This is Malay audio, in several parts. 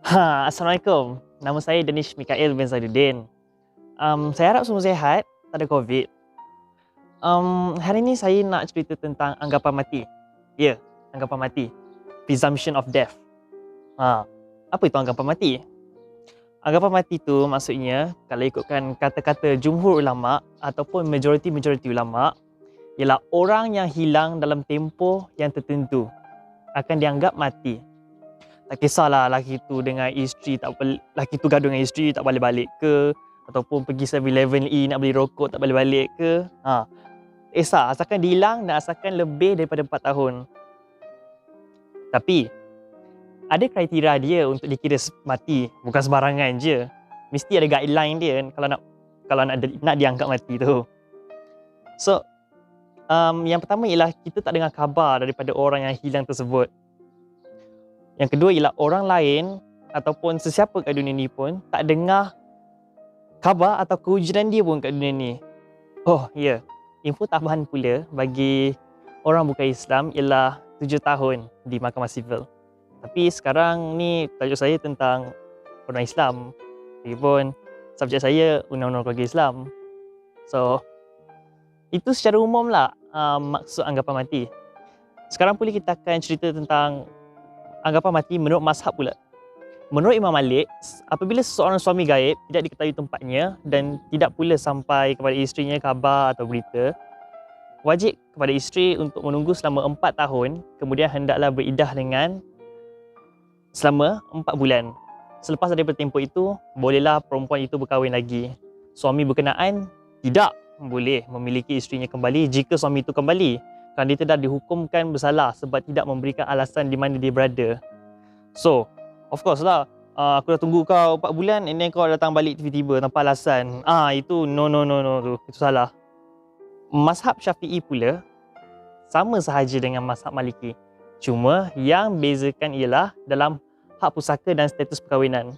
Assalamualaikum. Nama saya Danish Mikael bin Zainuddin. Saya harap semua sihat, tak ada COVID. Hari ini saya nak cerita tentang anggapan mati. Ya, anggapan mati. Presumption of death. Apa itu anggapan mati? Anggapan mati tu maksudnya, kalau ikutkan kata-kata jumhur ulama' ataupun majoriti ulama', ialah orang yang hilang dalam tempoh yang tertentu akan dianggap mati. Tak kisahlah lelaki tu dengan isteri lelaki tu gaduh dengan isteri tak balik-balik ke, ataupun pergi 7-Eleven nak beli rokok tak balik-balik ke. Tak kisah, asalkan dia hilang dan asalkan lebih daripada 4 tahun. Tapi ada kriteria dia untuk dikira mati, bukan sembarangan je. Mesti ada guideline dia kalau nak dianggap mati tu. So, yang pertama ialah kita tak dengar khabar daripada orang yang hilang tersebut. Yang kedua ialah orang lain ataupun sesiapa kat dunia ni pun tak dengar khabar atau kewujudan dia pun kat dunia ni. Oh ya, info tambahan pula bagi orang bukan Islam ialah 7 tahun di Mahkamah Sivil. Tapi sekarang ni tajuk saya tentang orang Islam. Lagipun subjek saya Undang-Undang Keluarga Islam. So, itu secara umum lah maksud anggapan mati. Sekarang pula kita akan cerita tentang anggapan mati menurut mazhab pula. Menurut Imam Malik, apabila seseorang suami gaib tidak diketahui tempatnya dan tidak pula sampai kepada isterinya khabar atau berita, wajib kepada isteri untuk menunggu selama 4 tahun, kemudian hendaklah beriddah dengan selama 4 bulan. Selepas daripada tempoh itu, bolehlah perempuan itu berkahwin lagi. Suami berkenaan tidak boleh memiliki isterinya kembali jika suami itu kembali, kerana dia tidak dihukumkan bersalah sebab tidak memberikan alasan di mana dia berada. So, of course lah, aku dah tunggu kau 4 bulan and then kau datang balik tiba-tiba tanpa alasan. Itu no tu, itu salah. Mazhab Syafi'i pula sama sahaja dengan mazhab Maliki. Cuma yang bezakan ialah dalam hak pusaka dan status perkahwinan.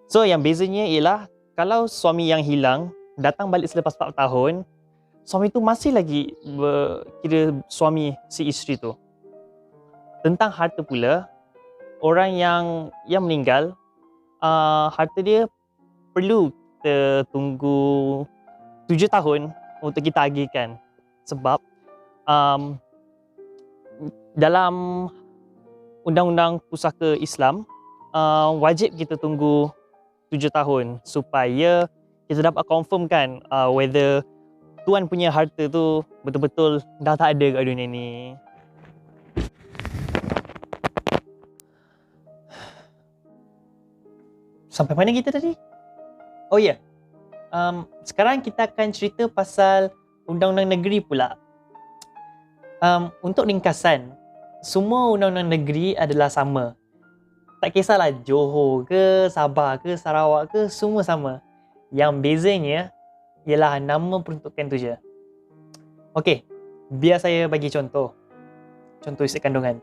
So, yang bezanya ialah kalau suami yang hilang datang balik selepas 4 tahun, suami tu masih lagi kira suami si isteri tu. Tentang harta pula, orang yang meninggal, harta dia perlu kita tunggu 7 tahun untuk kita agihkan. Sebab dalam Undang-Undang Pusaka Islam, wajib kita tunggu 7 tahun supaya kita dapat confirmkan whether tuan punya harta tu betul-betul dah tak ada kat dunia ni. Sampai mana kita tadi? Oh ya, sekarang kita akan cerita pasal undang-undang negeri pula. Untuk ringkasan, semua undang-undang negeri adalah sama. Tak kisahlah Johor ke, Sabah ke, Sarawak ke, semua sama. Yang bezanya ialah nama peruntukan tu je. Okey, biar saya bagi contoh. Contoh isi kandungan.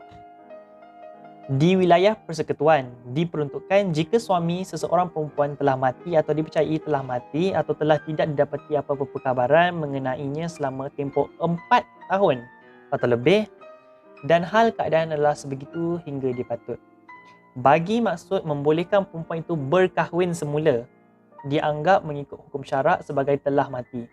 Di wilayah persekutuan, diperuntukkan jika suami seseorang perempuan telah mati atau dipercayai telah mati atau telah tidak didapati apa-apa perkabaran mengenainya selama tempoh 4 tahun atau lebih dan hal keadaan adalah sebegitu hingga dipatut. Bagi maksud membolehkan perempuan itu berkahwin semula, dianggap mengikut hukum syarak sebagai telah mati.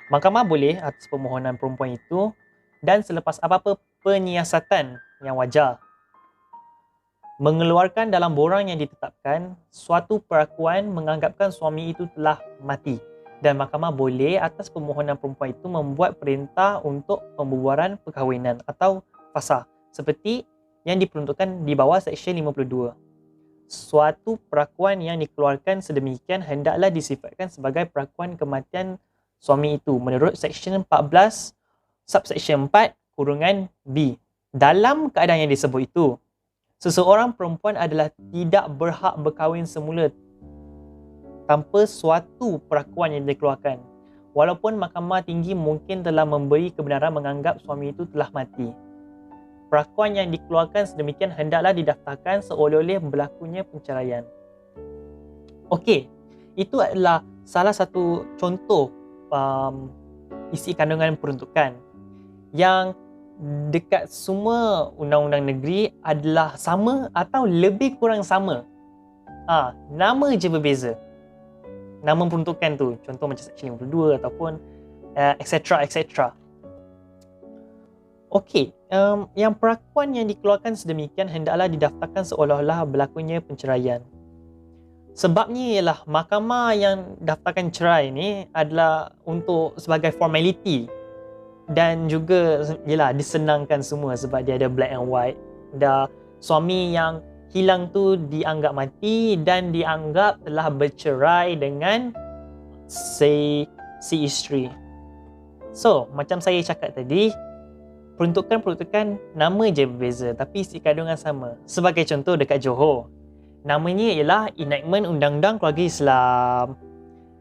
Mahkamah boleh atas permohonan perempuan itu dan selepas apa-apa penyiasatan yang wajar mengeluarkan dalam borang yang ditetapkan suatu perakuan menganggapkan suami itu telah mati dan mahkamah boleh atas permohonan perempuan itu membuat perintah untuk pembubaran perkahwinan atau fasakh seperti yang diperuntukkan di bawah Seksyen 52. Suatu perakuan yang dikeluarkan sedemikian hendaklah disifatkan sebagai perakuan kematian suami itu menurut Seksyen 14 Subseksyen 4 kurungan B. Dalam keadaan yang disebut itu, seseorang perempuan adalah tidak berhak berkahwin semula tanpa suatu perakuan yang dikeluarkan. Walaupun mahkamah tinggi mungkin telah memberi kebenaran menganggap suami itu telah mati. Perakuan yang dikeluarkan sedemikian hendaklah didaftarkan seoleh-oleh berlakunya perceraian. Okey, itu adalah salah satu contoh isi kandungan peruntukan yang dekat semua undang-undang negeri adalah sama atau lebih kurang sama. Nama je berbeza. Nama peruntukan tu, contoh macam Seksyen 52 ataupun etc. etc. Okey, yang perakuan yang dikeluarkan sedemikian hendaklah didaftarkan seolah-olah berlakunya penceraian. Sebabnya ialah mahkamah yang daftarkan cerai ni adalah untuk sebagai formality dan juga ialah disenangkan semua sebab dia ada black and white. Dah suami yang hilang tu dianggap mati dan dianggap telah bercerai dengan si isteri. So, macam saya cakap tadi, peruntukan nama je berbeza tapi isi kandungan sama. Sebagai contoh dekat Johor, namanya ialah Enactment Undang-Undang Keluarga Islam.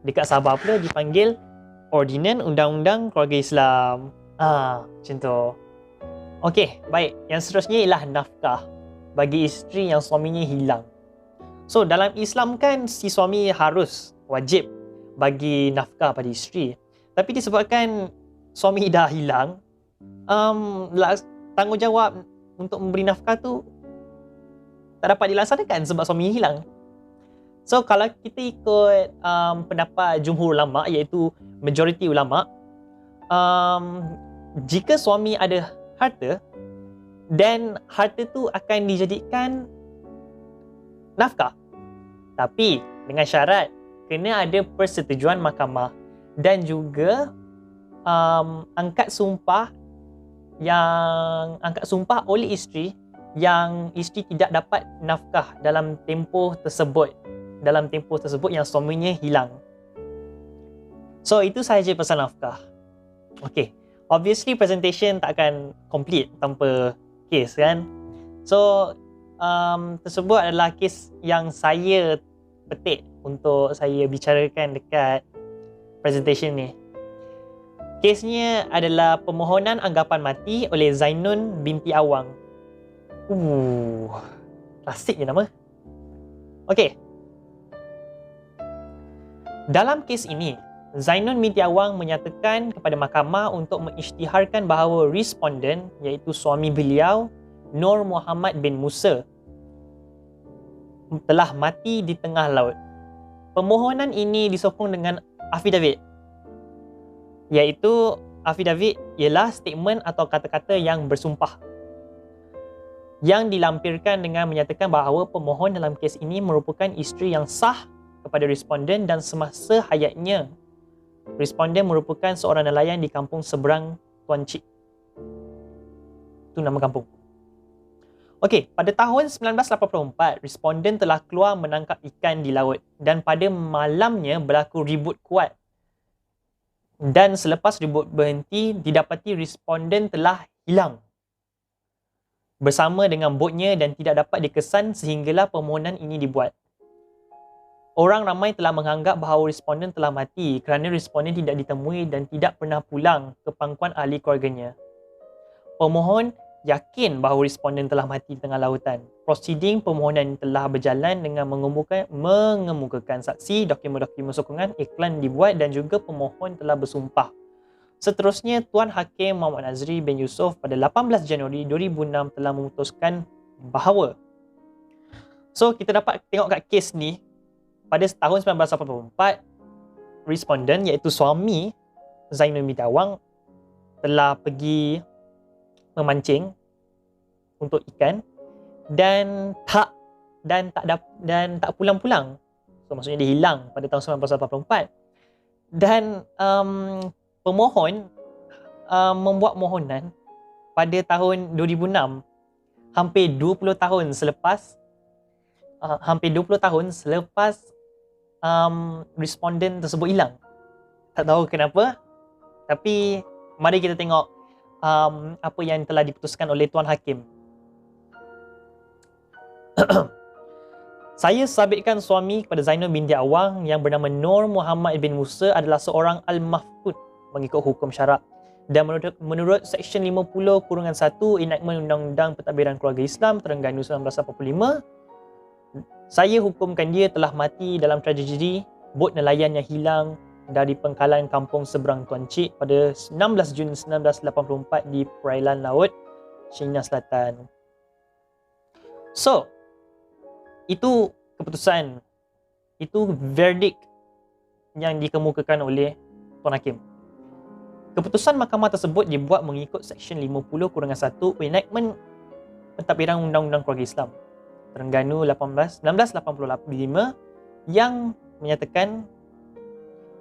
Dekat Sabah pula dipanggil Ordinance Undang-Undang Keluarga Islam. Macam tu. Okey, baik. Yang seterusnya ialah nafkah bagi isteri yang suaminya hilang. So, dalam Islam kan si suami harus wajib bagi nafkah pada isteri. Tapi disebabkan suami dah hilang, tanggungjawab untuk memberi nafkah tu tak dapat dilaksanakan sebab suami hilang. So kalau kita ikut pendapat jumhur ulama, iaitu majoriti ulama, jika suami ada harta, dan harta tu akan dijadikan nafkah, tapi dengan syarat kena ada persetujuan mahkamah dan juga angkat sumpah oleh isteri yang isteri tidak dapat nafkah dalam tempoh tersebut yang suaminya hilang. So itu sahaja pasal nafkah. Okay, obviously presentation tak akan complete tanpa kes kan. So tersebut adalah kes yang saya petik untuk saya bicarakan dekat presentation ni. Kesnya adalah permohonan anggapan mati oleh Zainun binti Awang. Klasik je nama. Okey. Dalam kes ini, Zainun binti Awang menyatakan kepada mahkamah untuk mengisytiharkan bahawa responden, iaitu suami beliau, Nur Muhammad bin Musa, telah mati di tengah laut. Permohonan ini disokong dengan affidavit, iaitu affidavit ialah statement atau kata-kata yang bersumpah yang dilampirkan dengan menyatakan bahawa pemohon dalam kes ini merupakan isteri yang sah kepada responden dan semasa hayatnya responden merupakan seorang nelayan di kampung seberang Tuan Cik. Itu nama kampung. Okey, pada tahun 1984, responden telah keluar menangkap ikan di laut dan pada malamnya berlaku ribut kuat. Dan selepas ribut berhenti, didapati responden telah hilang bersama dengan botnya dan tidak dapat dikesan sehinggalah permohonan ini dibuat. Orang ramai telah menganggap bahawa responden telah mati kerana responden tidak ditemui dan tidak pernah pulang ke pangkuan ahli keluarganya. Pemohon yakin bahawa responden telah mati di tengah lautan. Prosiding permohonan telah berjalan dengan mengemukakan saksi, dokumen-dokumen sokongan, iklan dibuat dan juga pemohon telah bersumpah. Seterusnya, Tuan Hakim Muhammad Nazri bin Yusof pada 18 Januari 2006 telah memutuskan bahawa, so kita dapat tengok kat kes ni, pada tahun 1984, responden iaitu suami Zainun binti Awang telah pergi memancing untuk ikan dan tak pulang-pulang. So maksudnya dia hilang pada tahun 1984. Dan pemohon membuat mohonan pada tahun 2006, hampir 20 tahun selepas responden tersebut hilang. Tak tahu kenapa, tapi mari kita tengok apa yang telah diputuskan oleh Tuan Hakim. Saya sabitkan suami kepada Zainun binti Awang yang bernama Nur Muhammad bin Musa adalah seorang al-mafqud mengikut hukum syarak dan menurut Seksyen 50-1 Enactment Undang-Undang Pentadbiran Keluarga Islam Terengganu 1945, saya hukumkan dia telah mati dalam tragedi bot nelayan yang hilang dari pengkalan kampung seberang Tuan Cik pada 16 Jun 1984 di perairan laut China Selatan. So, itu keputusan, itu verdict yang dikemukakan oleh Tuan Hakim. Keputusan mahkamah tersebut dibuat mengikut Seksyen 50-1 Enactment Pentadbiran Undang-Undang Keluarga Islam Terengganu 1985 yang menyatakan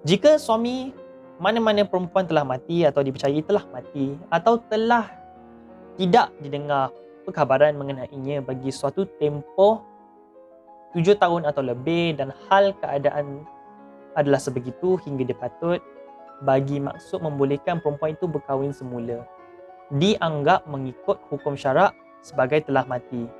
jika suami mana-mana perempuan telah mati atau dipercayai telah mati atau telah tidak didengar perkhabaran mengenainya bagi suatu tempoh 7 tahun atau lebih dan hal keadaan adalah sebegitu hingga dia patut bagi maksud membolehkan perempuan itu berkahwin semula, dianggap mengikut hukum syarak sebagai telah mati,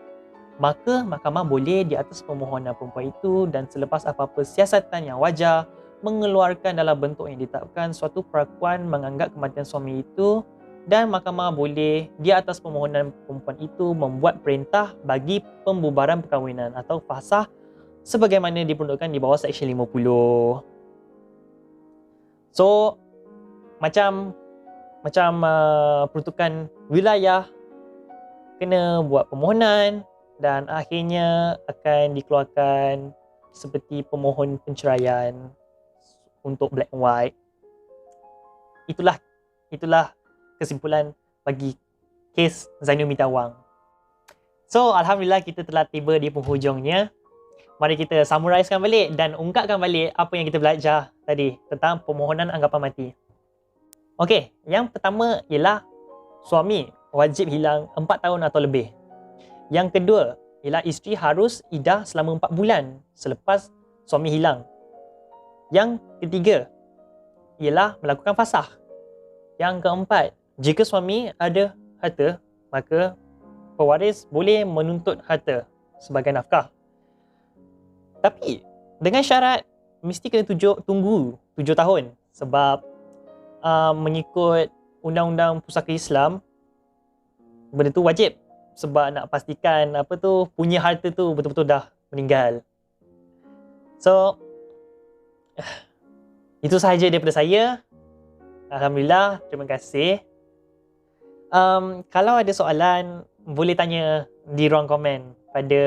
maka mahkamah boleh di atas permohonan perempuan itu dan selepas apa-apa siasatan yang wajar mengeluarkan dalam bentuk yang ditetapkan suatu perakuan menganggap kematian suami itu, dan mahkamah boleh di atas permohonan perempuan itu membuat perintah bagi pembubaran perkahwinan atau fasakh sebagaimana diperuntukkan di bawah Seksyen 50. So, macam peruntukan wilayah kena buat permohonan dan akhirnya akan dikeluarkan seperti pemohon penceraian untuk black and white. Itulah kesimpulan bagi kes Zainul Mitawang. So, alhamdulillah kita telah tiba di penghujungnya. Mari kita summarizekan balik dan ungkapkan balik apa yang kita belajar tadi tentang permohonan anggapan mati. Okey, yang pertama ialah suami wajib hilang 4 tahun atau lebih. Yang kedua ialah isteri harus iddah selama 4 bulan selepas suami hilang. Yang ketiga ialah melakukan fasakh. Yang keempat, jika suami ada harta, maka pewaris boleh menuntut harta sebagai nafkah. Tapi dengan syarat mesti kena tunggu 7 tahun sebab mengikut Undang-Undang Pusaka Islam benda tu wajib sebab nak pastikan punya harta tu betul-betul dah meninggal. So itu sahaja daripada saya. Alhamdulillah, terima kasih. Kalau ada soalan boleh tanya di ruang komen pada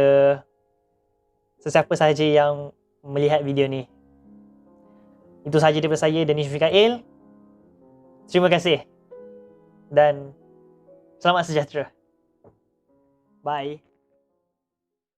sesiapa sahaja yang melihat video ni. Itu sahaja daripada saya, Danish Mikael. Terima kasih dan selamat sejahtera. Bye.